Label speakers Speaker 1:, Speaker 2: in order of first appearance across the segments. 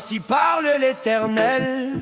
Speaker 1: Ainsi parle l'Éternel,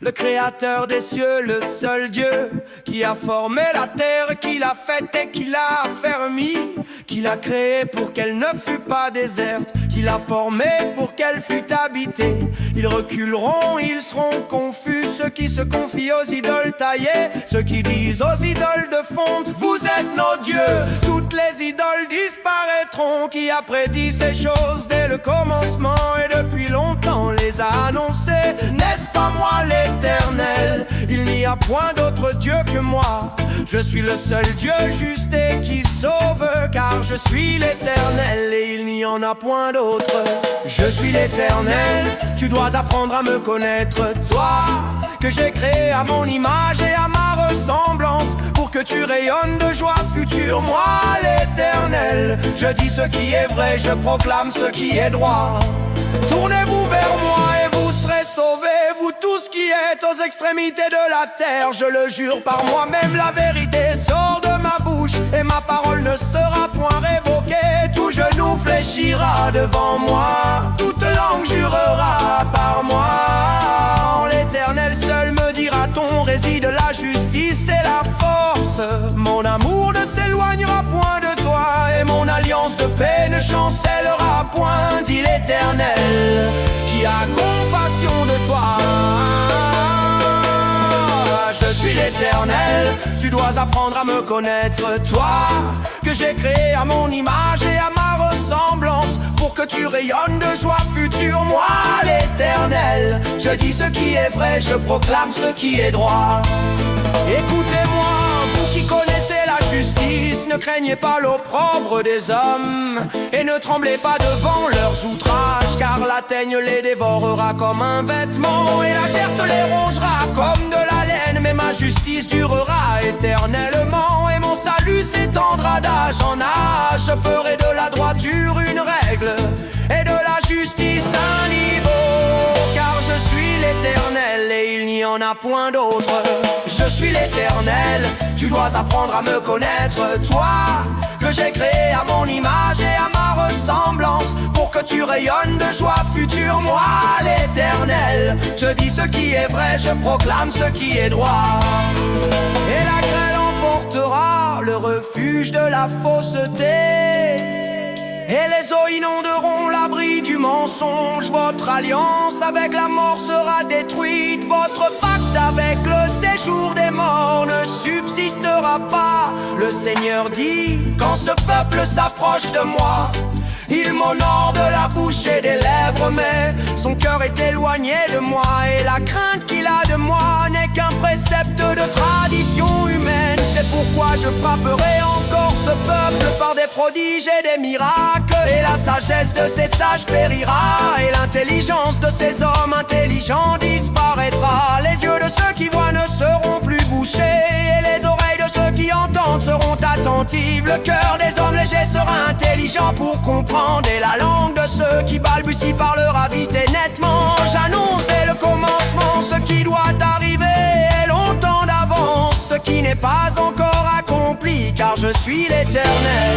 Speaker 1: le créateur des cieux, le seul Dieu qui a formé la terre, qui l'a faite et qui l'a affermie, qui l'a créée pour qu'elle ne fût pas déserte, qui l'a formée pour qu'elle fût habitée. Ils reculeront, ils seront confus, ceux qui se confient aux idoles taillées, ceux qui disent aux idoles de fonte, vous êtes nos dieux. Toutes les idoles disparaîtront, qui a prédit ces choses dès le commencement et depuis longtemps les a annoncées. N'est-ce pas moi l'Éternel? Il n'y a point d'autre Dieu que moi. Je suis le seul Dieu juste et qui sauve, car je suis l'Éternel et il n'y en a point d'autre. Je suis l'Éternel, tu dois apprendre à me connaître, toi que j'ai créé à mon image et à ma ressemblance, pour que tu rayonnes de joie future. Moi l'Éternel, je dis ce qui est vrai, je proclame ce qui est droit. Tournez-vous vers moi et vous serez sauvés, vous tous qui êtes aux extrémités de la terre. Je le jure par moi-même, la vérité sort de ma bouche et ma parole ne sera point révoquée. Tout genou fléchira devant moi, toute langue jurera par moi. L'Éternel seul me dira-t-on, réside la justice et la force. Mon amour ne s'éloignera point de toi et mon alliance de paix ne chancellera point, dit l'Éternel, qui a compassion de toi. Je suis l'Éternel, tu dois apprendre à me connaître, toi que j'ai créé à mon image et à ma ressemblance, pour que tu rayonnes de joie future. Moi l'Éternel, je dis ce qui est vrai, je proclame ce qui est droit. Écoutez-moi, vous qui connaissez la justice, ne craignez pas l'opprobre des hommes et ne tremblez pas devant leurs outrages, car la teigne les dévorera comme un vêtement et la gerce les rongera comme de la laine. Mais ma justice durera éternellement et mon salut s'étendra d'âge en âge. Je ferai de la droiture une règle et de la justice un niveau, car je suis l'Éternel et il n'y en a point d'autre. Je suis l'Éternel, tu dois apprendre à me connaître, toi que j'ai créé à mon image et à ma ressemblance, pour que tu rayonnes de joie future. Moi l'Éternel, je dis ce qui est vrai, je proclame ce qui est droit. Et la grêle emportera le refuge de la fausseté, et les eaux inonderont l'abri du mensonge. Votre alliance avec la mort sera détruite, votre pacte avec le séjour des morts ne subsistera pas. Le Seigneur dit, quand ce peuple s'approche de moi, il m'honore de la bouche et des lèvres, mais son cœur est éloigné de moi, et la crainte qu'il a de moi n'est qu'un précepte de tradition humaine. C'est pourquoi je frapperai encore ce peuple par des prodiges et des miracles, et la sagesse de ces sages périra, et l'intelligence de ces hommes intelligents disparaîtra. Les yeux de ceux qui voient ne seront plus bouchés, et les oreilles de ceux qui entendent seront attentives. Le cœur des hommes légers sera intelligent pour comprendre, et la langue de ceux qui balbutient parlera vite et nettement. J'annonce dès le commencement ce qui doit arriver, et longtemps d'avance ce qui n'est pas encore accompli, car je suis l'Éternel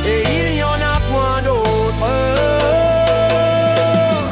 Speaker 1: et il n'y en a point d'autre.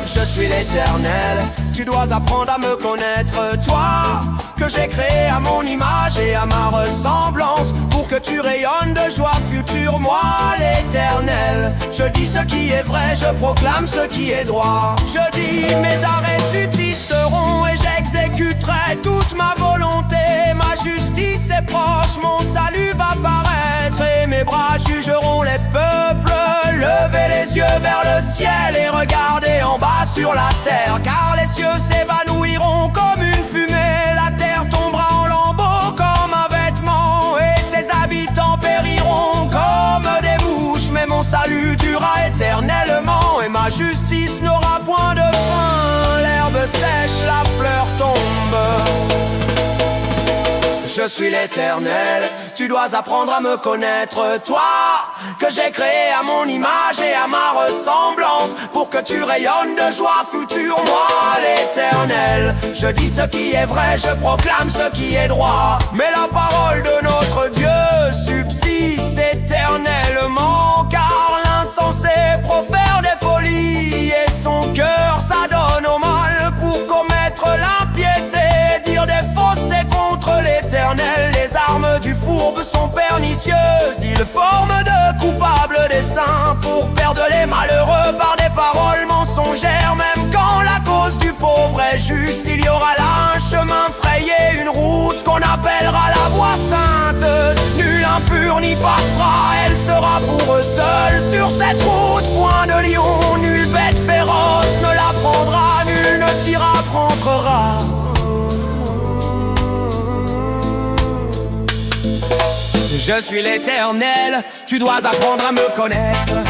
Speaker 1: Je suis l'Éternel, tu dois apprendre à me connaître, toi que j'ai créé à mon image et à ma ressemblance, pour que tu rayonnes de joie future. Moi l'Éternel, je dis ce qui est vrai, je proclame ce qui est droit. Je dis mes arrêts subsisteront et j'exécuterai toute ma volonté. Ma justice est proche, mon salut va paraître, et mes bras jugeront les peuples. Levez les yeux vers le ciel et regardez en bas sur la terre, car les cieux s'évanouiront comme une fumée, la terre tombera en lambeaux comme un vêtement, et ses habitants périront comme des mouches. Mais mon salut durera éternellement et ma justice n'aura point de fin. L'herbe sèche, la fleur tombe. Je suis l'Éternel, tu dois apprendre à me connaître, toi que j'ai créé à mon image et à ma ressemblance, pour que tu rayonnes de joie future. Moi l'Éternel, je dis ce qui est vrai, je proclame ce qui est droit. Mais la parole de notre Dieu subsiste éternellement, car l'insensé profère des folies et son cœur s'adonne au mal. perdre les malheureux par des paroles mensongères. Même quand la cause du pauvre est juste, il y aura là un chemin frayé, une route qu'on appellera la voie sainte. Nul impur n'y passera, elle sera pour eux seuls sur cette route. Point de lion, nulle bête féroce ne la prendra, nul ne s'y rapprochera. Je suis l'Éternel, tu dois apprendre à me connaître.